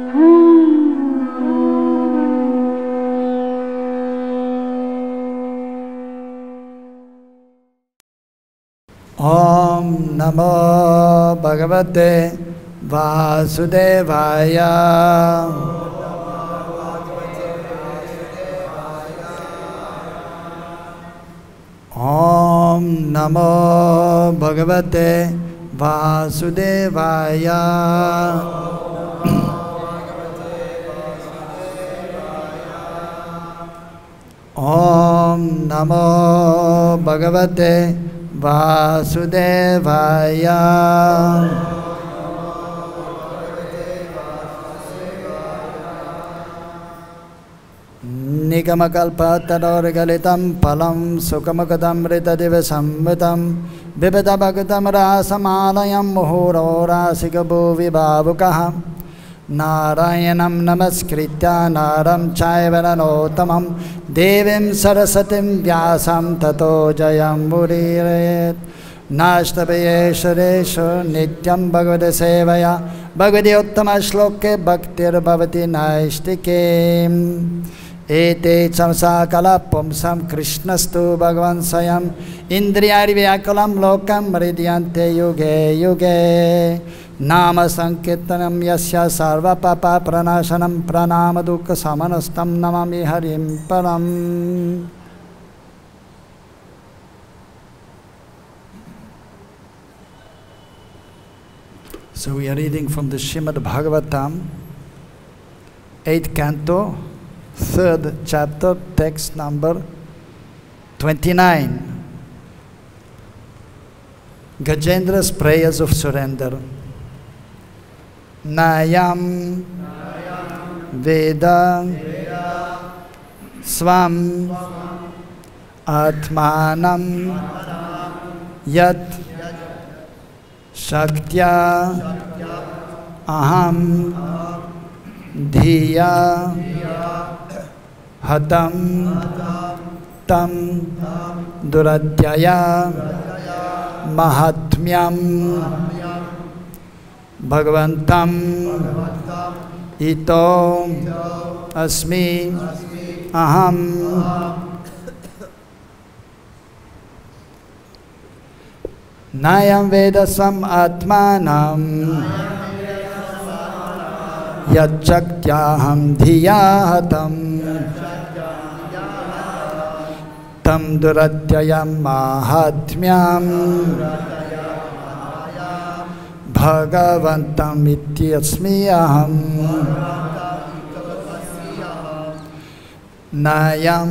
Om Namo Bhagavate Vasudevaya. Om Namo Bhagavate Vasudevaya. Om Namo Bhagavate Vasudevaya. Nikamakalpatarorgalitam palam sukamakadam ritadivasamvitam vivadabhagatam rasamalayam muhuro rasikabhu vibhavukah Narayanam namaskritya naram chaivaranottamam devim sarasatim vyasam tato jayam murirayet Nashtabhayeshareshu nityam bhagavata sevaya bhagavati uttama shloke bhaktir bhavati naistike Ete chamsakala pumsam krishnastu bhagavan sayam indriyari vyakalam lokam mridyante yuge yuge Nama sankirtanam yasya sarva papa pranashanam pranama dukkha samanastam namami harim param. So we are reading from the Srimad Bhagavatam, 8th canto, 3rd chapter, text number 29. Gajendra's prayers of surrender. Nayam Veda Swam Atmanam Yat Shaktya Aham Dhiya Hatam Tam Duratyaya Mahatmyam Bhagavantam Ito Asmi Aham Nayam Vedasam Atmanam Yachaktyaham Dhiyahatam Tam Duratyayam Mahatmyam Bhagavantam Ityasmi Aham Nayam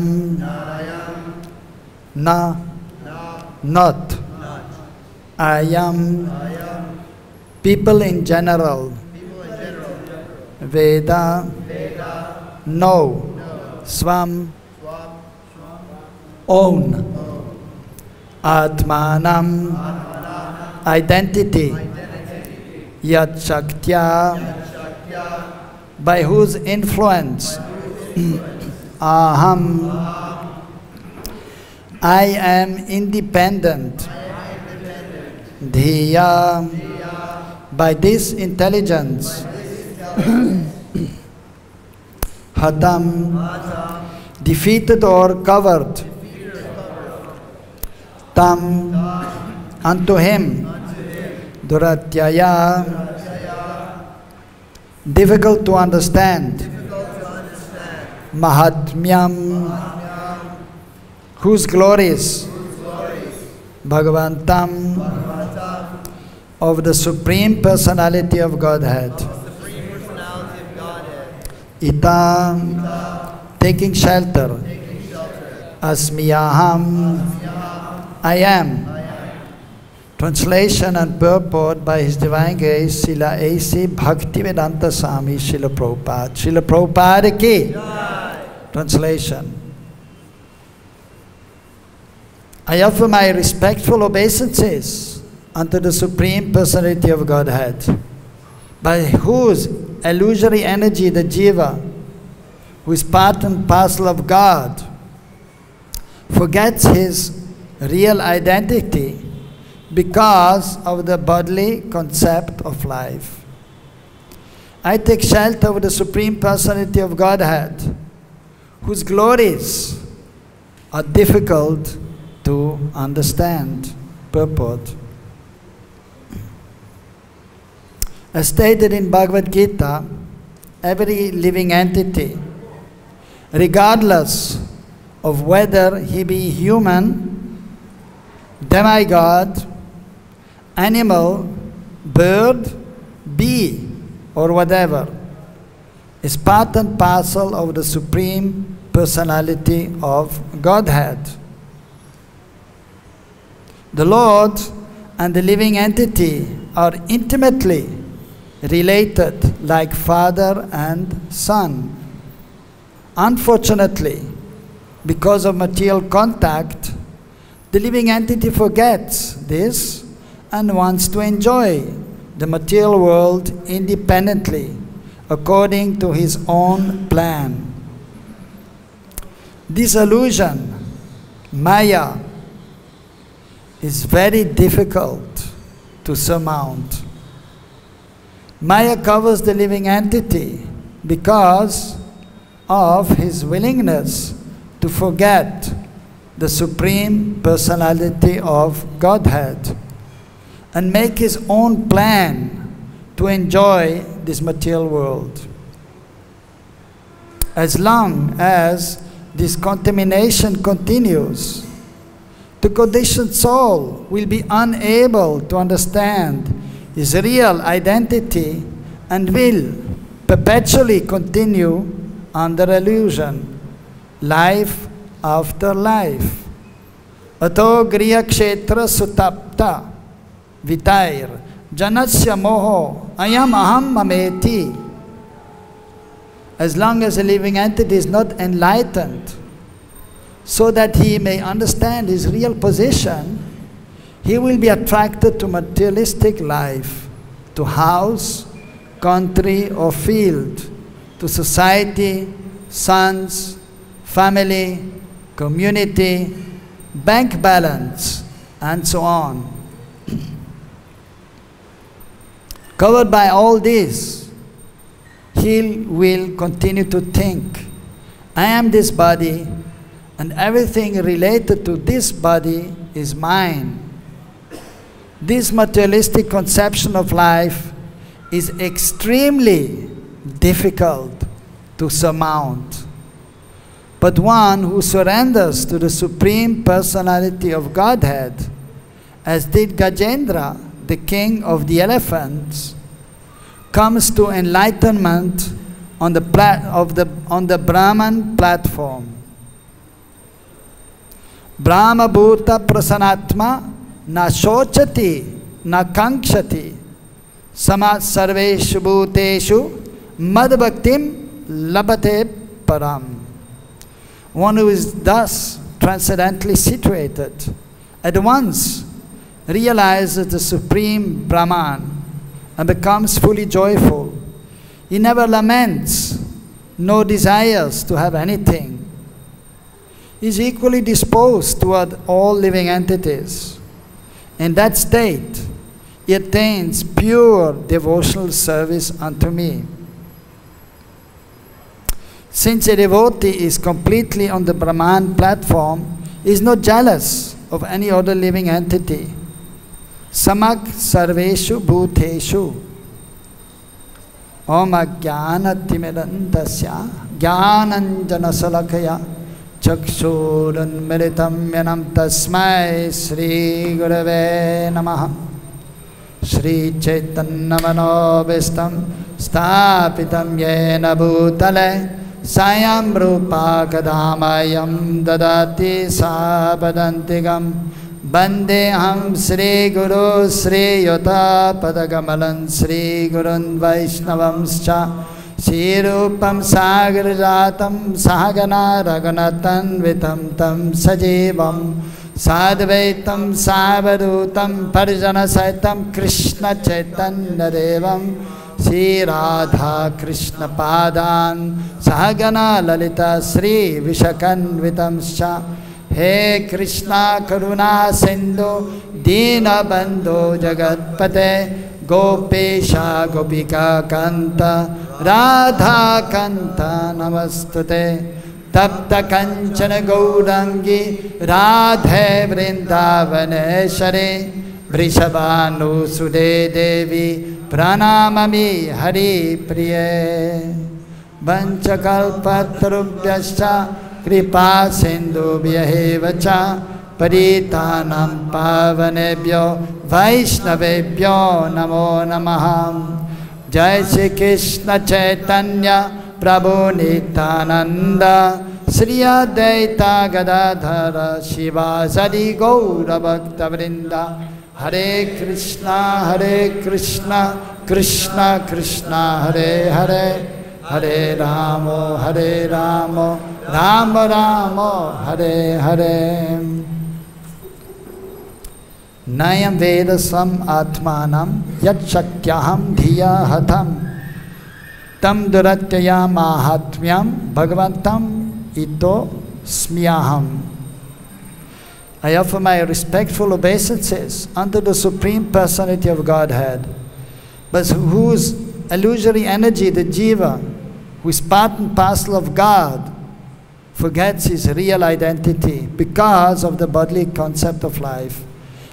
Na Not I am people in general Veda know Swam own Atmanam identity Yat Shaktya by whose influence Aham I am independent Dhiya by this intelligence Hatam defeated or covered Tam unto him Duratyaya difficult to understand Mahatmyam whose glories Bhagavantam of the Supreme Personality of Godhead Ita taking shelter Asmiyaham I am. Translation and purport by His Divine Grace Srila A.C. Bhaktivedanta Swami Srila Prabhupada. Srila Prabhupada ki. Translation. I offer my respectful obeisances unto the Supreme Personality of Godhead, by whose illusory energy the Jiva, who is part and parcel of God, forgets his real identity because of the bodily concept of life. I take shelter of the Supreme Personality of Godhead, whose glories are difficult to understand. Purport. As stated in Bhagavad-Gita, every living entity, regardless of whether he be human, demigod, animal, bird, bee, or whatever, is part and parcel of the Supreme Personality of Godhead. The Lord and the living entity are intimately related like father and son. Unfortunately, because of material contact, the living entity forgets this and wants to enjoy the material world independently, according to his own plan. This illusion, Maya, is very difficult to surmount. Maya covers the living entity because of his willingness to forget the Supreme Personality of Godhead and make his own plan to enjoy this material world. As long as this contamination continues, the conditioned soul will be unable to understand his real identity and will perpetually continue under illusion, life after life. Ato griya kshetra sutapta vitair janasya moho ayam aham mameti. As long as a living entity is not enlightened, so that he may understand his real position, he will be attracted to materialistic life, to house, country or field, to society, sons, family, community, bank balance, and so on. Covered by all this, he will continue to think, I am this body, and everything related to this body is mine. This materialistic conception of life is extremely difficult to surmount. But one who surrenders to the Supreme Personality of Godhead, as did Gajendra, the king of the elephants, comes to enlightenment on the Brahman platform. Brahma bhuta prasanatma na shochati na kankshati sama sarveshu bhuteshu mad bhaktim labhate param. One who is thus transcendently situated at once realizes the Supreme Brahman and becomes fully joyful. He never laments, nor desires to have anything. He is equally disposed toward all living entities. In that state, he attains pure devotional service unto me. Since a devotee is completely on the Brahman platform, he is not jealous of any other living entity. Samak sarveshu bhuteshu. Om ajnana timidantasya jnananjana salakaya chakshurunmilitam yanam tasmai Sri Gurave Namaha. Shri Chaitanya Manobhistam Stapitam Yena Bhutale Sayam Rupa Kadamayam Dadati Sapadantigam Bandeham Sri Guru Sri Yota Padagamalan Sri Gurun Vaishnavamscha Sri Rupam Sagrajatam Sahagana Raghunatan Vitam Tam Sajivam Sadvaitam Savadutam Parijana Saitam Krishna Chaitanya Devam Sri Radha Krishna Padan Sahagana Lalita Sri Vishakan Vitamscha. He Krishna Karuna Sindhu Dina Bandhu Jagatpate Gopesha Gopika Kanta Radha Kanta Namastute Tapta Kanchana Gaurangi Radhe Vrindavaneshare Vrishabhanu Sude Devi Pranamami Hari Priye Vanchakalpatarubhyascha Kripa Sindhu Vyahevacha Paritanam Pavanebhyo Vaishnavebhyo Namo Namah Jai Shri Krishna Chaitanya Prabhu Nityananda Sri Advaita Gadadhara Shivasadi Gaura Bhakta Vrinda Hare Krishna Krishna Krishna Hare Hare Hare Ramo Rama Rama Hare Hare Nayam Vedasam Atmanam Yat Shakyaham Dhiya Hatam Tam Duratyaya Mahatmyam Bhagavatam Ito Smyaham. I offer my respectful obeisances unto the Supreme Personality of Godhead, but whose illusory energy, the Jiva, who is part and parcel of God, forgets his real identity because of the bodily concept of life.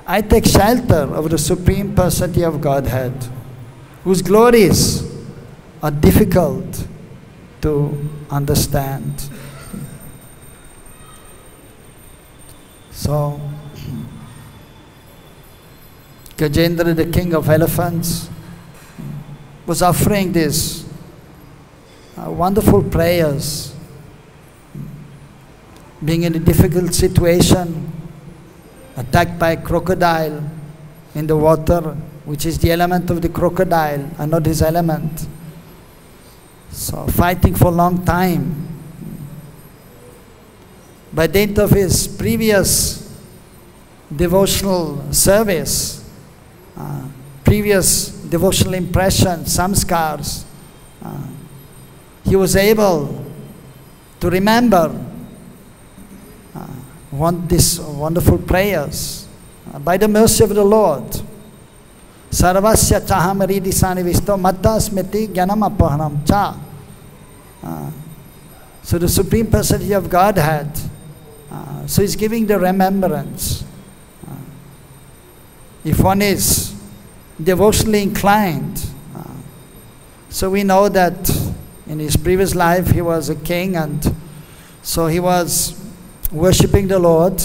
I take shelter of the Supreme Personality of Godhead, whose glories are difficult to understand. So, Gajendra, the king of elephants, was offering these wonderful prayers, being in a difficult situation, attacked by a crocodile in the water, which is the element of the crocodile and not his element. So fighting for a long time. By dint of his previous devotional service, previous devotional impressions, samskars, he was able to remember these wonderful prayers by the mercy of the Lord. Sarvasya chaham ridisani visto matta smiti jnanam apahanam cha. So the Supreme Personality of Godhead, so he's giving the remembrance. If one is devotionally inclined, so we know that in his previous life he was a king, and so he was worshipping the Lord,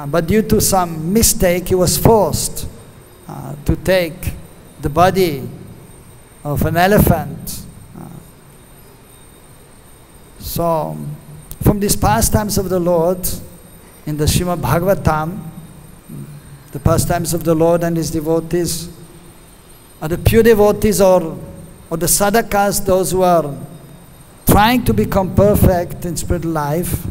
but due to some mistake he was forced to take the body of an elephant. So from these pastimes of the Lord in the Srimad Bhagavatam, the pastimes of the Lord and his devotees, are the pure devotees or the sadhakas, those who are trying to become perfect in spiritual life.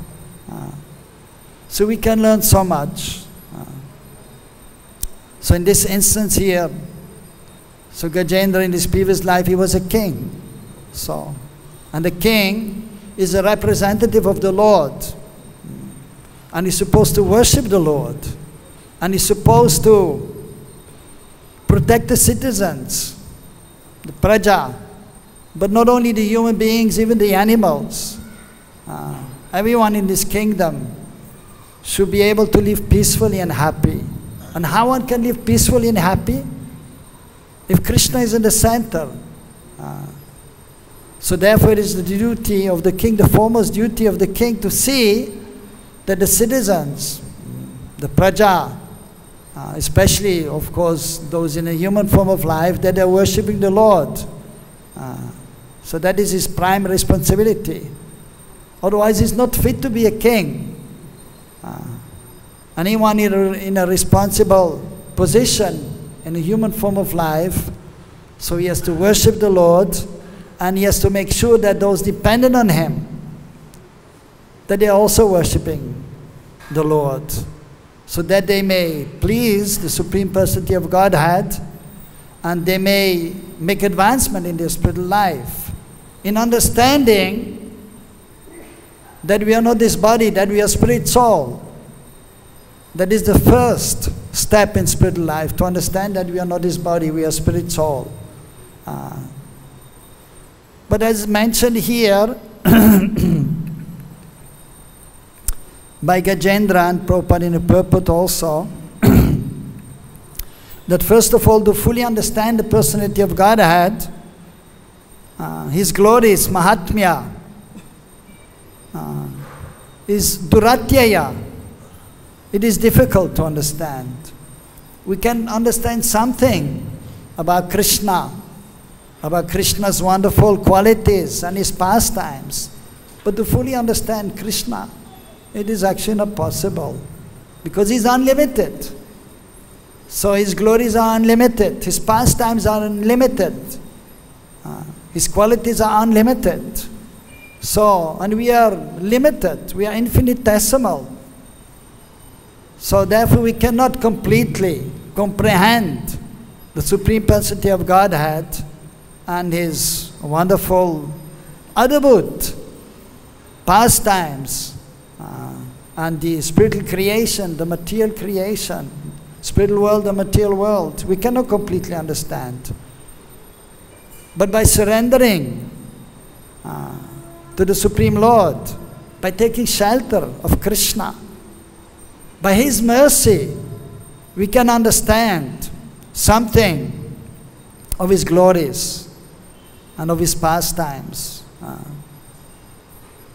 So we can learn so much. So in this instance here, so Gajendra in his previous life, he was a king. So, and the king is a representative of the Lord. And he's supposed to worship the Lord. And he's supposed to protect the citizens, the praja, but not only the human beings, even the animals. Everyone in this kingdom should be able to live peacefully and happy. And how one can live peacefully and happy? If Krishna is in the center. So therefore it is the duty of the king, the foremost duty of the king, to see that the citizens, the praja, especially of course those in a human form of life, that they are worshipping the Lord. So that is his prime responsibility. Otherwise he's not fit to be a king. Anyone in a responsible position in a human form of life, so he has to worship the Lord, and he has to make sure that those dependent on him, that they are also worshipping the Lord, so that they may please the Supreme Personality of Godhead, and they may make advancement in their spiritual life, in understanding that we are not this body, that we are spirit soul. That is the first step step in spiritual life, to understand that we are not this body, we are spirit soul. But as mentioned here by Gajendra and Prabhupada in a purport also, that first of all, to fully understand the personality of Godhead, His glories, Mahatmya, is Duratyaya. It is difficult to understand. We can understand something about Krishna, about Krishna's wonderful qualities and His pastimes. But to fully understand Krishna, it is actually not possible, because He is unlimited. So His glories are unlimited, His pastimes are unlimited, His qualities are unlimited. So, and we are limited, we are infinitesimal. So therefore we cannot completely comprehend the Supreme Personality of Godhead and His wonderful Adabhut pastimes and the spiritual creation, the material creation, spiritual world, the material world. We cannot completely understand. But by surrendering to the Supreme Lord, by taking shelter of Krishna, by His mercy, we can understand something of His glories and of His pastimes.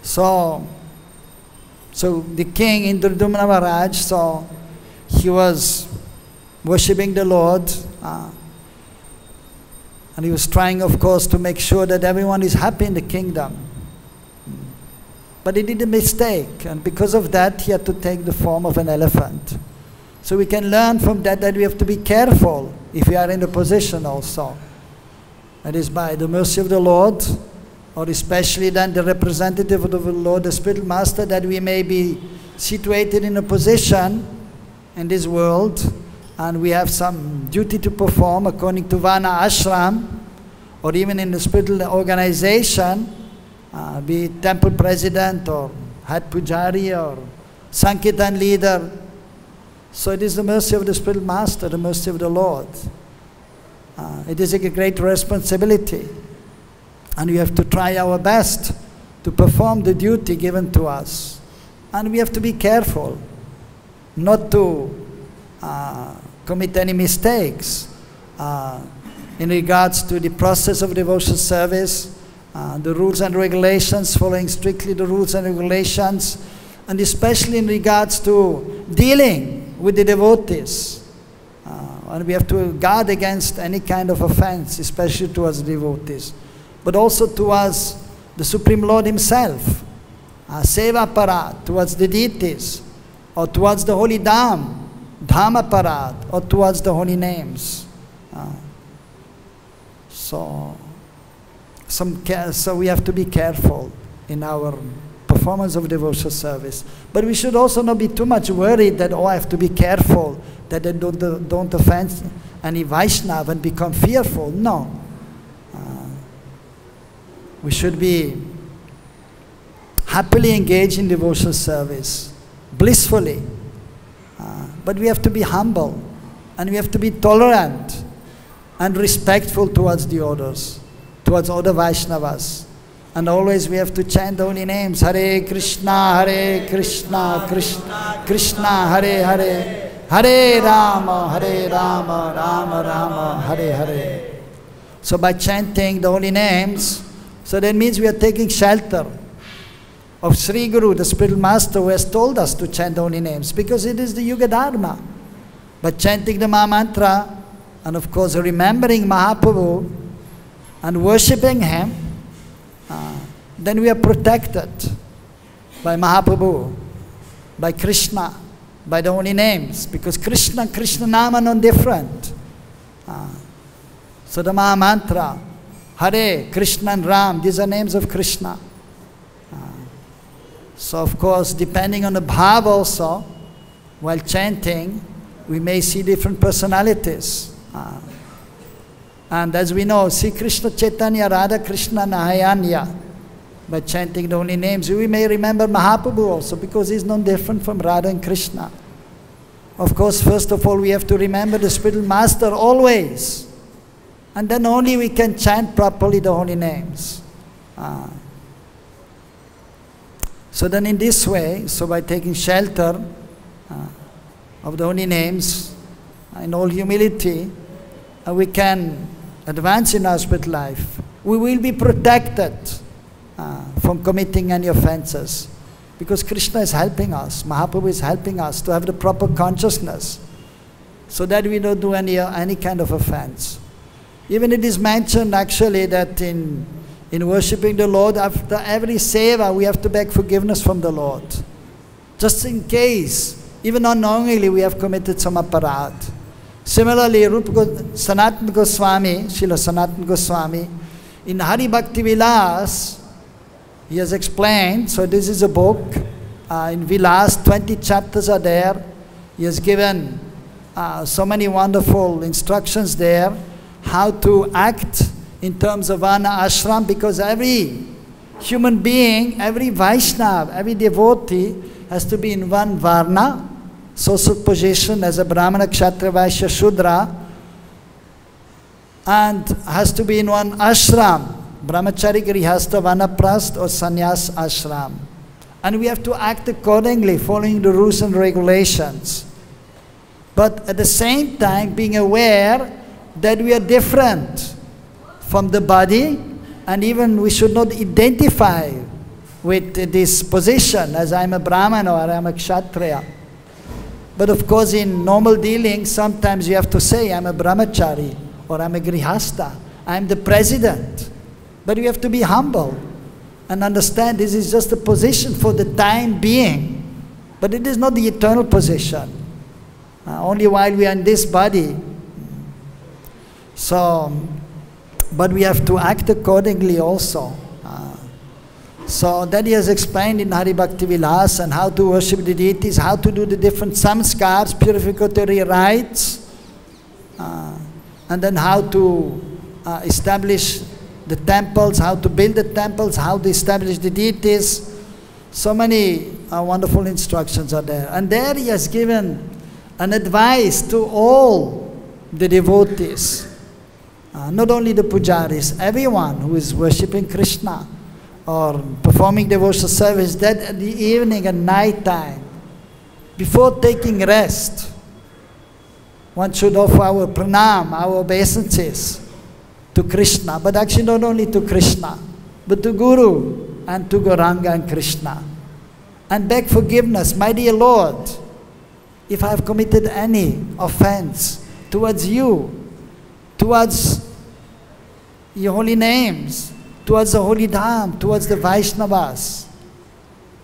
So the king Indradumna Maharaj, so he was worshipping the Lord, and he was trying, of course, to make sure that everyone is happy in the kingdom. But he did a mistake, and because of that he had to take the form of an elephant. So we can learn from that we have to be careful if we are in the position also. That is by the mercy of the Lord, or especially then the representative of the Lord, the spiritual master, that we may be situated in a position in this world, and we have some duty to perform according to Varna Ashram, or even in the spiritual organization, be it temple president or head pujari or Sankirtan leader. So it is the mercy of the spiritual master, the mercy of the Lord. It is a great responsibility, and we have to try our best to perform the duty given to us. And we have to be careful not to commit any mistakes in regards to the process of devotional service, the rules and regulations, following strictly the rules and regulations, and especially in regards to dealing with the devotees. And we have to guard against any kind of offense, especially towards the devotees, but also towards the Supreme Lord Himself, seva parat, towards the deities, or towards the holy Dham, Dhamma parat, or towards the holy names. So we have to be careful in our performance of devotional service. But we should also not be too much worried that, I have to be careful that I don't offend any Vaishnava and become fearful. No. We should be happily engaged in devotional service, blissfully. But we have to be humble, and we have to be tolerant and respectful towards the others, towards other Vaishnavas. And always we have to chant the holy names, Hare Krishna, Krishna Krishna, Hare Hare, Hare Rama, Rama Rama, Hare Hare. So by chanting the holy names, so that means we are taking shelter of Sri Guru, the spiritual master, who has told us to chant the holy names, because it is the Yuga Dharma. By chanting the Maha Mantra, and of course remembering Mahaprabhu and worshipping Him, then we are protected by Mahaprabhu, by Krishna, by the holy names, because Krishna and Krishna Nama are not different. So the Maha Mantra, Hare, Krishna and Ram, these are names of Krishna. So of course, depending on the bhav also, while chanting, we may see different personalities. And as we know, Sri Krishna Chaitanya, Radha Krishna Nahayanya, by chanting the holy names, we may remember Mahaprabhu also, because he's not different from Radha and Krishna. Of course, first of all, we have to remember the spiritual master always. And then only we can chant properly the holy names. So then in this way, so by taking shelter of the holy names, in all humility, we can advance in our spiritual life. We will be protected from committing any offenses, because Krishna is helping us, Mahaprabhu is helping us to have the proper consciousness, so that we don't do any kind of offense. Even it is mentioned actually that in worshipping the Lord, after every seva, we have to beg forgiveness from the Lord, just in case, even unknowingly, we have committed some aparad. Similarly, Sanatana Goswami, Srila Sanatana Goswami, in Hari Bhakti Vilas, he has explained, so this is a book, in Vilas, 20 chapters are there. He has given so many wonderful instructions there, how to act in terms of Varna Ashram, because every human being, every Vaishnava, every devotee has to be in one Varna, social position as a Brahmana, Kshatriya, Vaishya, Shudra, and has to be in one ashram, Brahmachari, Grihastha, Vanaprastha or Sannyas ashram. And we have to act accordingly, following the rules and regulations. But at the same time, being aware that we are different from the body, and even we should not identify with this position as I'm a Brahmana or I'm a Kshatriya. But of course, in normal dealing, sometimes you have to say, I'm a brahmachari, or I'm a grihastha, I'm the president. But you have to be humble and understand this is just a position for the time being. But it is not the eternal position. Only while we are in this body. So, but we have to act accordingly also. So that he has explained in Hari Bhakti Vilas, and how to worship the deities, how to do the different samskars, purificatory rites, and then how to establish the temples, how to build the temples, how to establish the deities. So many wonderful instructions are there. And there he has given an advice to all the devotees, not only the pujaris, everyone who is worshipping Krishna or performing devotional service, that at the evening and night time, before taking rest, one should offer our pranam, our obeisances to Krishna, but actually not only to Krishna, but to Guru and to Gauranga and Krishna. And beg forgiveness, my dear Lord, if I have committed any offense towards you, towards your holy names, towards the holy dham, towards the Vaishnavas,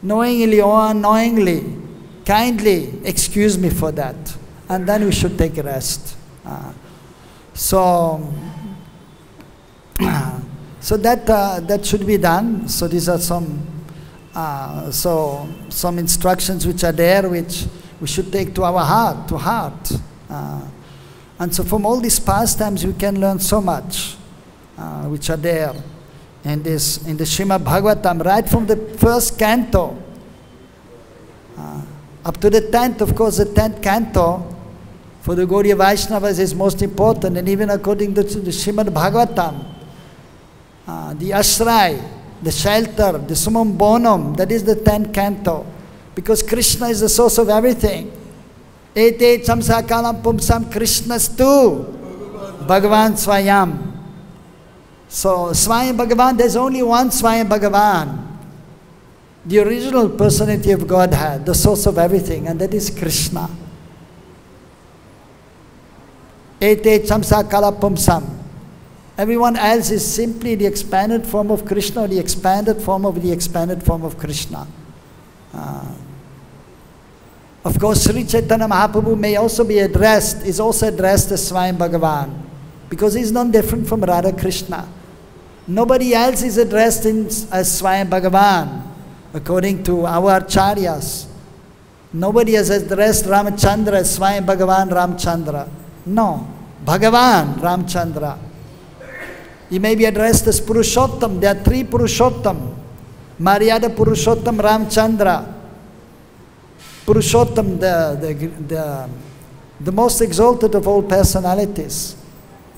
knowingly or unknowingly, kindly excuse me for that. And then we should take a rest. So that should be done. So these are some instructions which are there, which we should take to our heart, and so from all these pastimes we can learn so much, which are there in the Srimad Bhagavatam, right from the first canto up to the 10th. Of course, the 10th canto for the Gaudiya Vaishnavas is most important, and even according to the Srimad Bhagavatam, the ashray, the shelter, the summum bonum, that is the 10th canto, because Krishna is the source of everything. Ete samsakalam pumsam Krishnastu Bhagavan Swayam. So Swayam Bhagavan, there's only one Swayam Bhagavan, the original personality of Godhead, the source of everything, and that is Krishna. Ete samsakala pumsam. Everyone else is simply the expanded form of Krishna, or the expanded form of the expanded form of Krishna. Of course, Sri Chaitanya Mahaprabhu may also be addressed, is also addressed as Swayam Bhagavan, because he is not different from Radha Krishna. Nobody else is addressed as Swayam Bhagavan, according to our acharyas. Nobody has addressed Ramachandra as Swayam Bhagavan Ramchandra. No, Bhagavan Ramchandra. He may be addressed as Purushottam. There are three Purushottam. Maryada Purushottam Ramchandra. Purushottam, the most exalted of all personalities,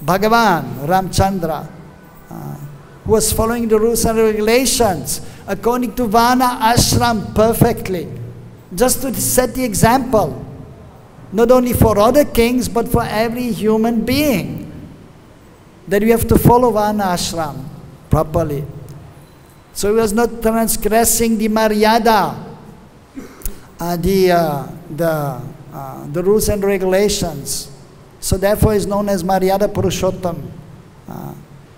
Bhagavan, Ramchandra, who was following the rules and regulations according to Vana Ashram perfectly, just to set the example, not only for other kings, but for every human being, that we have to follow Vana Ashram properly. So he was not transgressing the Maryada, the rules and regulations. So therefore he is known as Maryada Purushottam.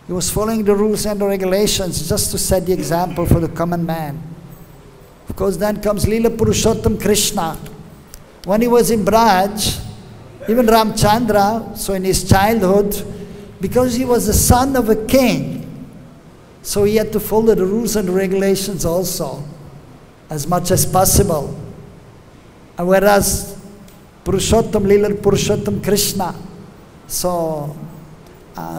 He was following the rules and the regulations just to set the example for the common man. Of course, then comes Leela Purushottam Krishna. When he was in Braj, even Ramchandra, so in his childhood, because he was the son of a king, so he had to follow the rules and regulations also, as much as possible. And whereas Purushottam, Leela Purushottam Krishna, so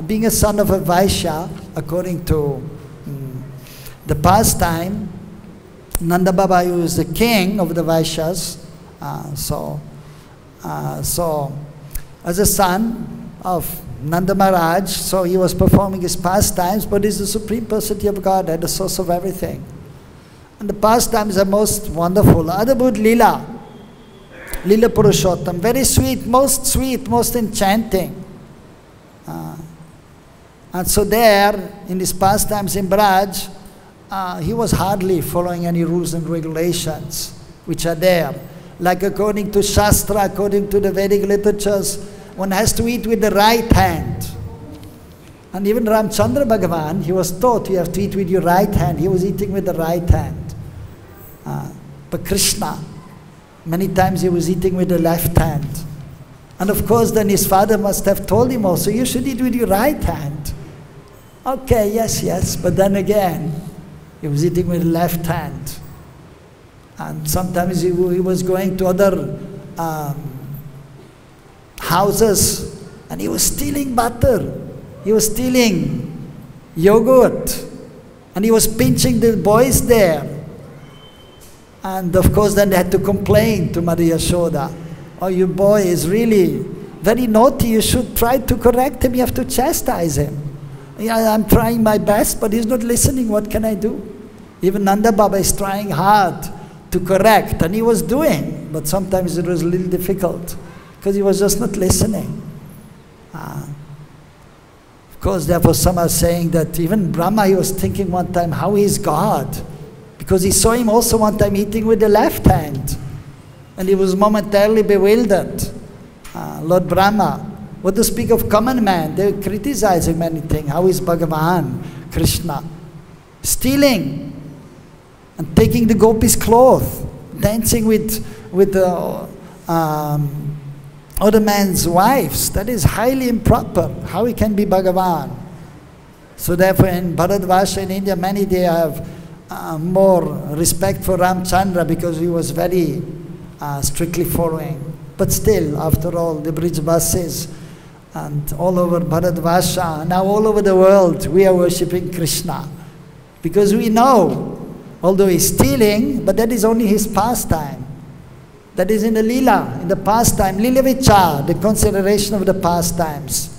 being a son of a Vaishya, according to the pastime, Nanda Baba, who is the king of the Vaishyas, so as a son of Nanda Maharaj, so he was performing his pastimes, but he's the Supreme Personality of Godhead, the source of everything. And the pastimes are most wonderful. Adabhut Leela, Leela Purushottam, very sweet, most enchanting. And so there, in his pastimes in Braj, he was hardly following any rules and regulations which are there. Like according to Shastra, according to the Vedic literatures, one has to eat with the right hand. And even Ramchandra Bhagavan, he was taught you have to eat with your right hand. He was eating with the right hand. But Krishna, many times he was eating with the left hand. And of course then his father must have told him also, you should eat with your right hand. Okay, yes, but then again, he was eating with the left hand. And sometimes he was going to other houses and he was stealing butter. He was stealing yogurt. And he was pinching the boys there. And of course then they had to complain to Mother Yashoda. Oh, your boy is really very naughty. You should try to correct him. You have to chastise him. Yeah, I'm trying my best, but he's not listening. What can I do? Even Nanda Baba is trying hard to correct, and he was doing, but sometimes it was a little difficult because he was just not listening. Of course, therefore some are saying that even Brahma, he was thinking one time, how is God? Because he saw him also one time eating with the left hand, and he was momentarily bewildered. Lord Brahma, what to speak of common man? They were criticizing many things. How is Bhagavan, Krishna, stealing and taking the gopis' cloth, dancing with the other man's wives? That is highly improper. How he can be Bhagavan? So therefore in Bharatvarsha in India, many they have more respect for Ramchandra because he was very strictly following. But still, after all, the Brijvasis and all over Bharatvarsha, now all over the world, we are worshipping Krishna. Because we know, although he's stealing, but that is only his pastime. That is in the Leela, in the pastime. Leela Vichar, the consideration of the pastimes.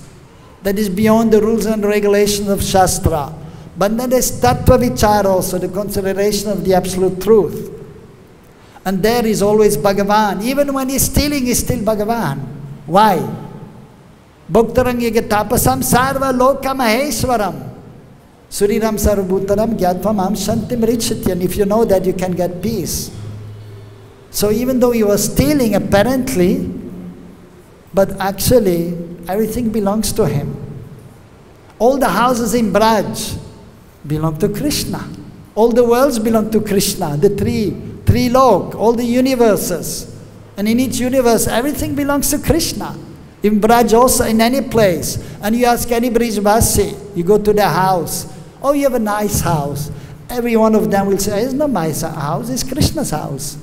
That is beyond the rules and regulations of Shastra. But then there's Tattva Vichar also, the consideration of the absolute truth. And there is always Bhagavan. Even when he's stealing, he's still Bhagavan. Why? Bhaktarang yagatapasam sarva loka maheshwaram. Suriram sarvabhutaram gyatvam shantim richati. And if you know that, you can get peace. So even though he was stealing apparently, but actually everything belongs to him. All the houses in Braj belong to Krishna. All the worlds belong to Krishna. The three lok, all the universes. And in each universe, everything belongs to Krishna. In Braj also, in any place. And you ask any Brijvasi, you go to their house. Oh, you have a nice house. Every one of them will say, it's not my house, it's Krishna's house.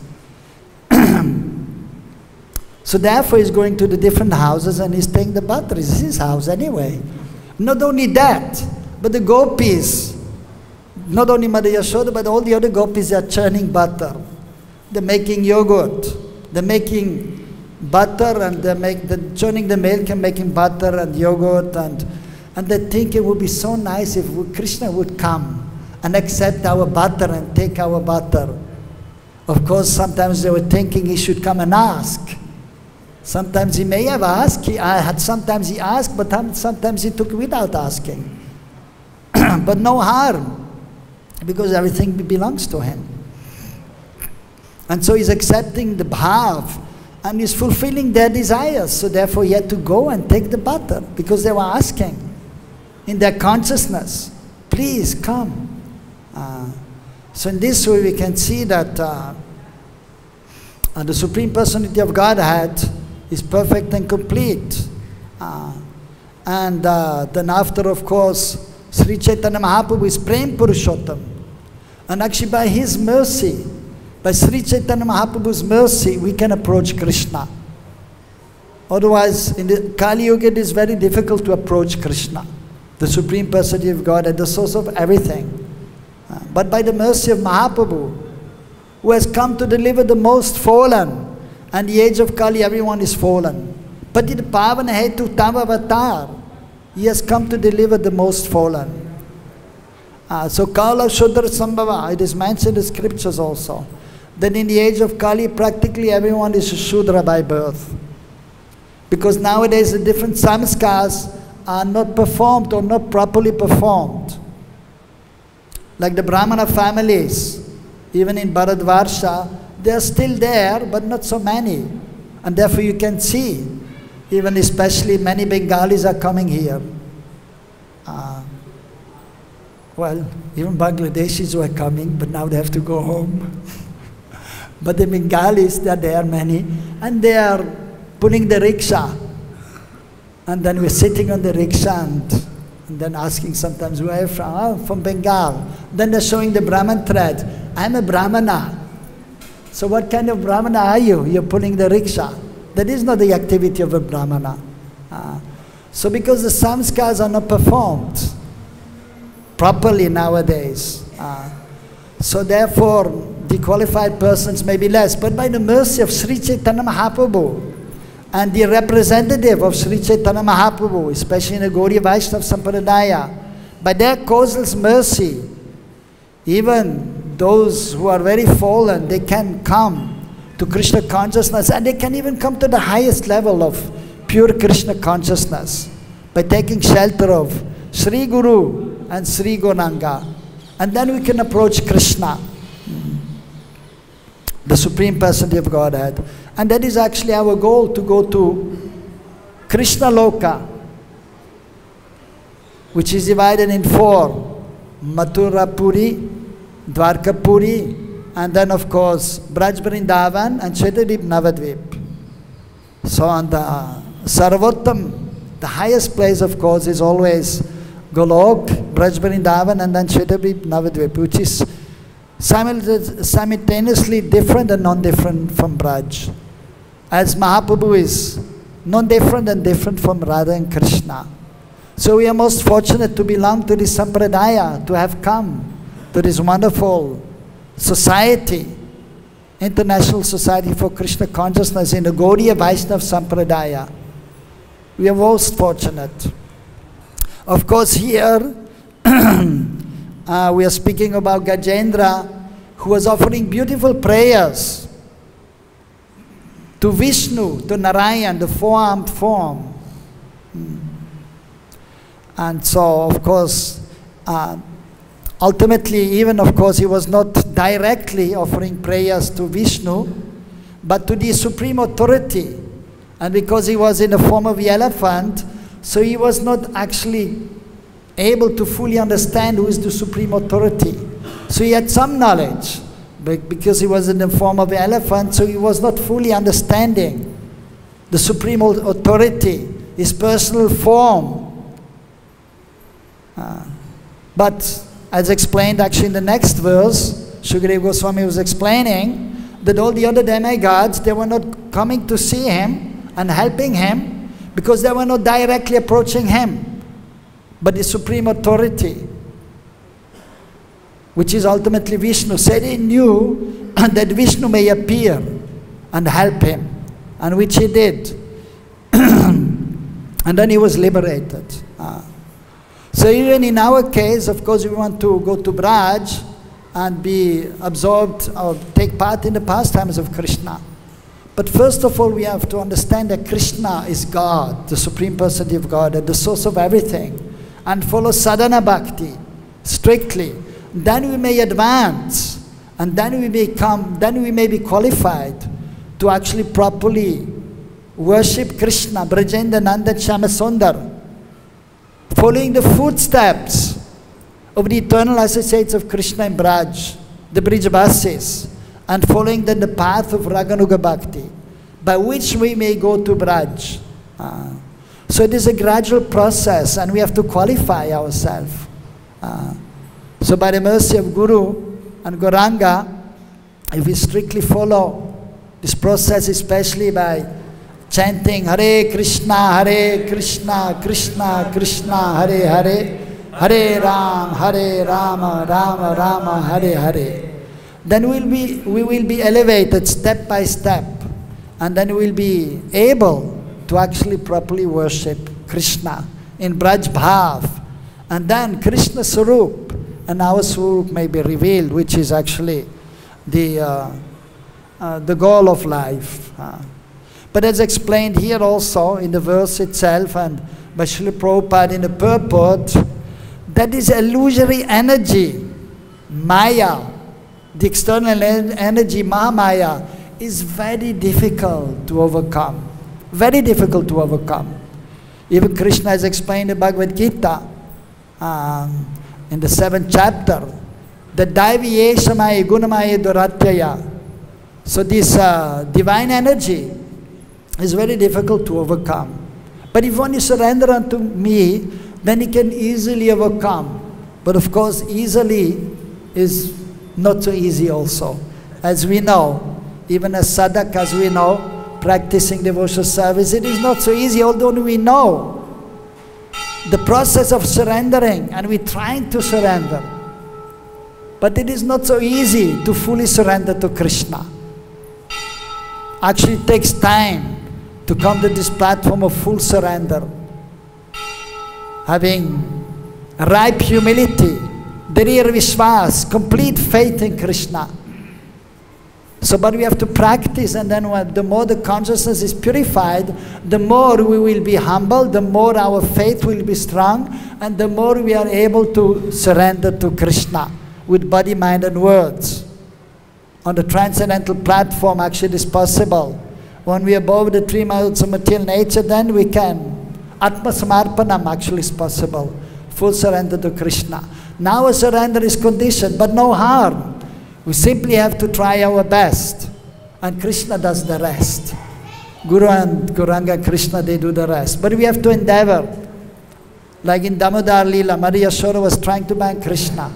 So therefore he's going to the different houses and he's taking the butter. It's his house anyway. Not only that, but the gopis, not only Mother Yashoda, but all the other gopis are churning butter. They're making yogurt. They're making butter and they're churning the milk and making butter and yogurt, and they think it would be so nice if Krishna would come and accept our butter and take our butter. Of course, sometimes they were thinking he should come and ask. Sometimes he may have asked, sometimes he asked, but sometimes he took without asking. But no harm, because everything belongs to him. And so he's accepting the bhav, and he's fulfilling their desires. So therefore he had to go and take the butter, because they were asking in their consciousness, please come. So in this way we can see that the Supreme Personality of Godhead is perfect and complete. And then after, of course, Sri Chaitanya Mahaprabhu is Prem Purushottam. And actually by his mercy, by Sri Chaitanya Mahaprabhu's mercy, we can approach Krishna. Otherwise, in the Kali Yuga, it is very difficult to approach Krishna, the Supreme Personality of God, at the source of everything. But by the mercy of Mahaprabhu, who has come to deliver the most fallen, and the age of Kali, everyone is fallen. Patit Pavana Hetu Tamavatar, he has come to deliver the most fallen. So Kala Shudra Sambhava, it is mentioned in the scriptures also, that in the age of Kali, practically everyone is a Shudra by birth. Because nowadays the different samskars are not performed or not properly performed. Like the Brahmana families, even in Bharatvarsha, they are still there, but not so many. And therefore you can see, even especially many Bengalis are coming here. Well, even Bangladeshis were coming, but now they have to go home. But the Bengalis, they are there, many, and they are pulling the rickshaw. And then we're sitting on the rickshaw and then asking sometimes, where are you from? Oh, from Bengal. Then they're showing the Brahman thread. I'm a Brahmana. So what kind of Brahmana are you? You're pulling the rickshaw. That is not the activity of a Brahmana. So because the samskars are not performed properly nowadays, so therefore the qualified persons may be less. But by the mercy of Sri Chaitanya Mahaprabhu and the representative of Sri Chaitanya Mahaprabhu, especially in the Gaudiya Vaishnava Sampradaya, by their causal mercy, even those who are very fallen, they can come to Krishna consciousness, and they can even come to the highest level of pure Krishna consciousness by taking shelter of Sri Guru and Sri Gonanga. And then we can approach Krishna, the Supreme Personality of Godhead. And that is actually our goal, to go to Krishna Loka, which is divided in four: Mathura Puri, Dwarka Puri, and then of course Braj Vrindavan and Shetadip Navadvip. So on the Sarvottam, the highest place of course is always Golok, Braj Vrindavan, and then Shetadip Navadvip, which is simultaneously different and non-different from Braj. As Mahaprabhu is non-different and different from Radha and Krishna. So we are most fortunate to belong to this Sampradaya, to have come to this wonderful society, International Society for Krishna Consciousness in the Gaudiya Vaishnava Sampradaya. We are most fortunate. Of course here, we are speaking about Gajendra, who was offering beautiful prayers to Vishnu, to Narayan, the four-armed form. And so, of course, ultimately, even of course, he was not directly offering prayers to Vishnu, but to the Supreme Authority. And because he was in the form of the elephant, so he was not actually able to fully understand who is the Supreme Authority. So he had some knowledge, but because he was in the form of the elephant, so he was not fully understanding the Supreme Authority, his personal form. But as explained actually in the next verse, Shukadeva Goswami was explaining that all the other demigods, they were not coming to see him and helping him because they were not directly approaching him, but the Supreme Authority, which is ultimately Vishnu. Said he knew that Vishnu may appear and help him, and which he did. And then he was liberated. So even in our case, of course, we want to go to Braj and be absorbed or take part in the pastimes of Krishna. But first of all, we have to understand that Krishna is God, the Supreme Personality of God, and the source of everything, and follow sadhana bhakti strictly. Then we may advance, and then we may be qualified to actually properly worship Krishna, Brajendra Nanda Shama Sundar, following the footsteps of the eternal associates of Krishna in Braj, the Brijavasis, and following then the path of Raganuga Bhakti, by which we may go to Braj. So it is a gradual process, and we have to qualify ourselves. So by the mercy of Guru and Gauranga, if we strictly follow this process, especially by chanting Hare Krishna, Krishna Krishna, Hare Hare, Hare Rama, Rama Rama, Hare Hare, then we will be elevated step by step, and then we will be able to actually properly worship Krishna in Braj Bhav, and then Krishna Swarup and our Swarup may be revealed, which is actually the goal of life. But as explained here also in the verse itself and by Srila Prabhupada in the purport, that is illusory energy, Maya, the external energy, Mahamaya, is very difficult to overcome. Very difficult to overcome. Even Krishna has explained in Bhagavad-Gita in the 7th chapter, the Daiviyeshamaya Gunamaya Duratyaya. So this divine energy is very difficult to overcome. But if one is surrender unto me, then he can easily overcome. But of course, easily is not so easy also. As we know, even as sadhak, as we know, practicing devotional service, it is not so easy, although we know the process of surrendering, and we're trying to surrender. But it is not so easy to fully surrender to Krishna. Actually, it takes time to come to this platform of full surrender, having ripe humility, Drir Vishwas, complete faith in Krishna. So, but we have to practice, and then the more the consciousness is purified, the more we will be humble, the more our faith will be strong, and the more we are able to surrender to Krishna with body, mind, and words. On the transcendental platform, actually, it is possible. When we are above the 3 modes of material nature, then we can. Atma Samarpanam actually is possible. Full surrender to Krishna. Now a surrender is conditioned, but no harm. We simply have to try our best. And Krishna does the rest. Guru and Gauranga and Krishna, they do the rest. But we have to endeavor. Like in Damodar Leela, Maria Yashoda was trying to ban Krishna.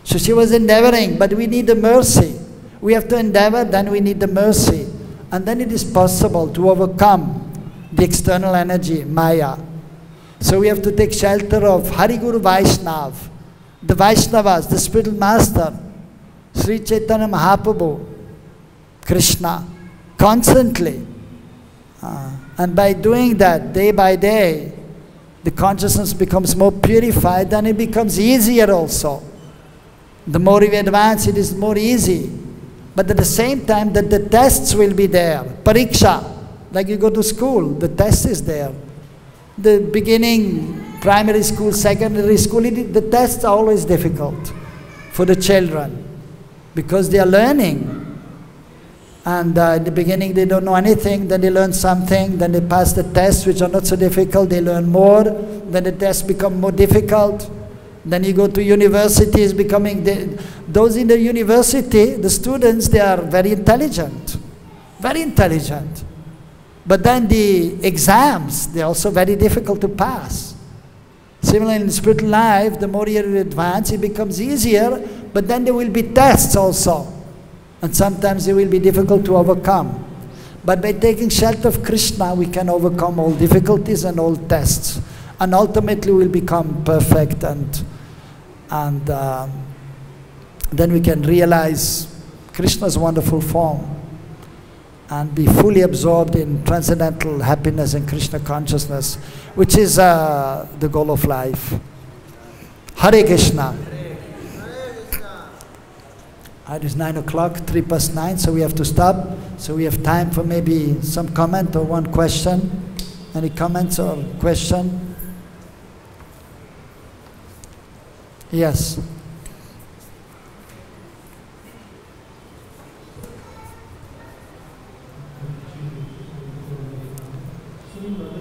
So she was endeavoring, but we need the mercy. We have to endeavor, then we need the mercy. And then it is possible to overcome the external energy, Maya. So we have to take shelter of Hari Guru Vaishnav, the Vaishnavas, the spiritual master, Sri Chaitanya Mahaprabhu, Krishna, constantly. And by doing that, day by day, the consciousness becomes more purified, and it becomes easier also. The more we advance, it is more easy. But at the same time, that the tests will be there. Pariksha, like you go to school, the test is there. The beginning, primary school, secondary school, the tests are always difficult for the children because they are learning. And in the beginning, they don't know anything, then they learn something, then they pass the tests, which are not so difficult, they learn more, then the tests become more difficult. Then you go to universities, those in the university, the students, they are very intelligent. Very intelligent. But then the exams, they're also very difficult to pass. Similarly, in spiritual life, the more you advance, it becomes easier, but then there will be tests also. And sometimes they will be difficult to overcome. But by taking shelter of Krishna, we can overcome all difficulties and all tests. And ultimately we'll become perfect, and then we can realize Krishna's wonderful form. and be fully absorbed in transcendental happiness and Krishna consciousness, which is the goal of life. Hare Krishna. It is 9 o'clock, 9:03, so we have to stop. So we have time for maybe some comment or one question. Any comments or question? Yes.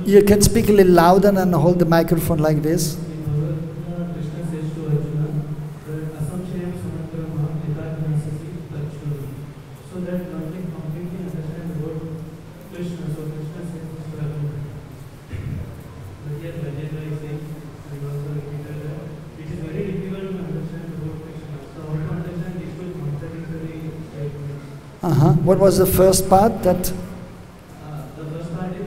You can speak a little louder and hold the microphone like this. What was the first part? That the first part is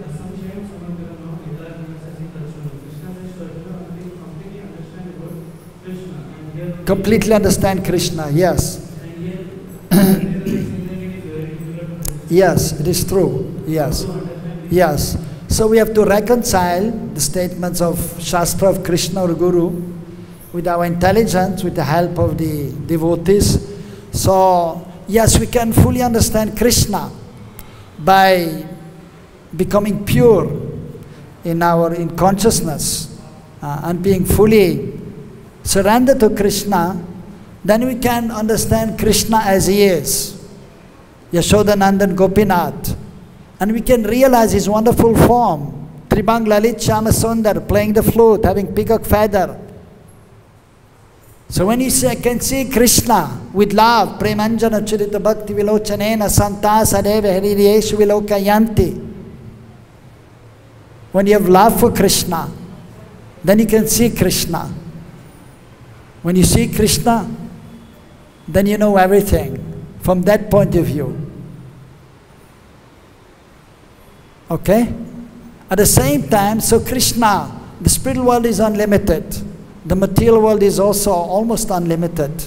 completely understand Krishna, yes. Yes, it is true. Yes. Yes. So we have to reconcile the statements of Shastra of Krishna or Guru with our intelligence, with the help of the devotees. So yes, we can fully understand Krishna by becoming pure in consciousness and being fully surrendered to Krishna. Then we can understand Krishna as he is, Yashodanandan Gopinath, and we can realize his wonderful form, Tribang Lalit Shama Sundar, playing the flute, having peacock feather. So when you can see Krishna with love, Premanjana Chirita Bhakti Vilochanena Santa Sadeva Hariryeshu Vilokayanti. When you have love for Krishna, then you can see Krishna. When you see Krishna, then you know everything from that point of view. Okay? At the same time, so Krishna, the spiritual world is unlimited. The material world is also almost unlimited.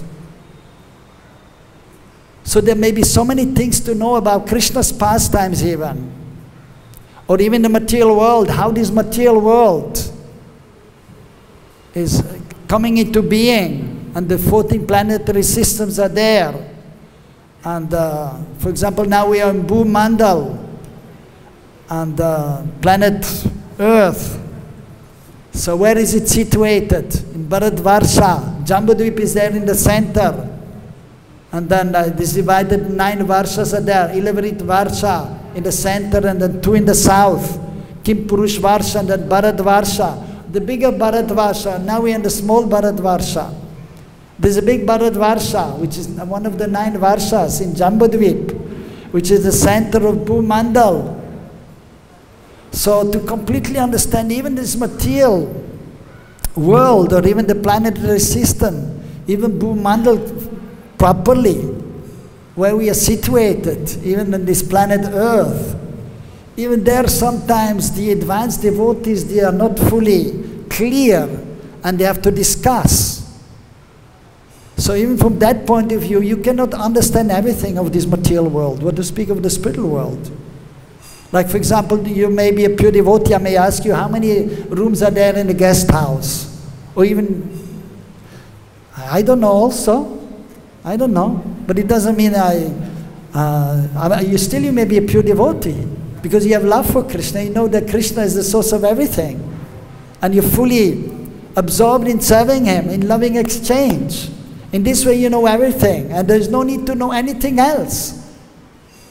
So there may be so many things to know about Krishna's pastimes even. Or even the material world, how this material world is coming into being, and the 14 planetary systems are there. And for example, now we are in Bhumandal, and planet Earth. So where is it situated? In Bharatvarsha. Jambudvip is there in the center. And then this divided 9 Varshas are there. Ilavarit Varsha in the center, and then 2 in the south. Kimpurush Varsha and then Bharatvarsha. The bigger Bharatvarsha. Now we are in the small Bharatvarsha. There's a big Bharatvarsha, which is one of the 9 Varshas in Jambudvip, which is the center of Bhumandal. So to completely understand even this material world, or even the planetary system, even Bhumandal properly, where we are situated, even on this planet Earth, even there sometimes the advanced devotees, they are not fully clear and they have to discuss. So even from that point of view, you cannot understand everything of this material world, what to speak of the spiritual world. Like for example, you may be a pure devotee, I may ask you how many rooms are there in the guest house? Or even, I don't know also, I don't know. But it doesn't mean you may be a pure devotee, because you have love for Krishna, you know that Krishna is the source of everything. And you're fully absorbed in serving Him, in loving exchange. In this way you know everything, and there's no need to know anything else.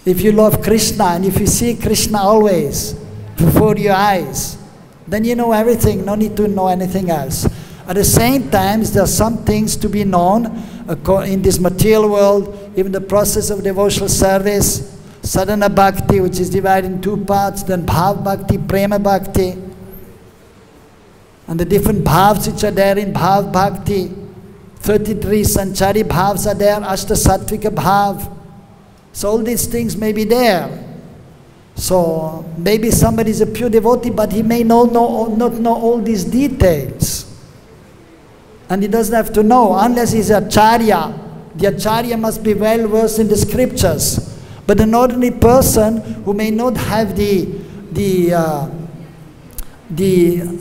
If you love Krishna and if you see Krishna always before your eyes, then you know everything, no need to know anything else. At the same time, there are some things to be known in this material world, even the process of devotional service, sadhana bhakti, which is divided in 2 parts, then bhav bhakti, prema bhakti, and the different bhavs which are there in bhav bhakti. 33 sanchari bhavs are there, ashta sattvika bhav. So all these things may be there. So maybe somebody is a pure devotee, but he may not know all these details. And he doesn't have to know, unless he's an acharya. The acharya must be well versed in the scriptures. But an ordinary person who may not have the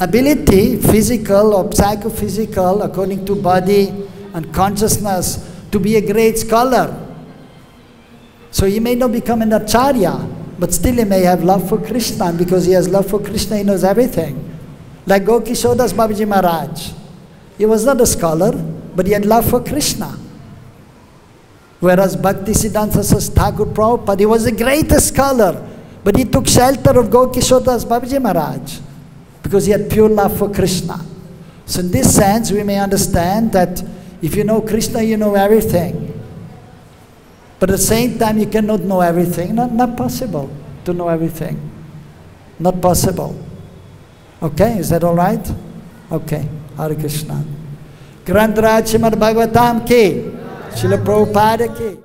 ability, physical or psychophysical, according to body and consciousness, to be a great scholar. So he may not become an acharya, but still he may have love for Krishna, and because he has love for Krishna, he knows everything. Like Gokishodas Babaji Maharaj. He was not a scholar, but he had love for Krishna. Whereas Bhaktisiddhanta Thakur Prabhupada, he was the greatest scholar, but he took shelter of Gokishodas Babaji Maharaj, because he had pure love for Krishna. So in this sense, we may understand that if you know Krishna, you know everything. But at the same time, you cannot know everything. Not possible to know everything. Not possible. Okay, is that all right? Okay, Hare Krishna. Granth Raj Srimad Bhagavatam ki, Srila Prabhupada ki.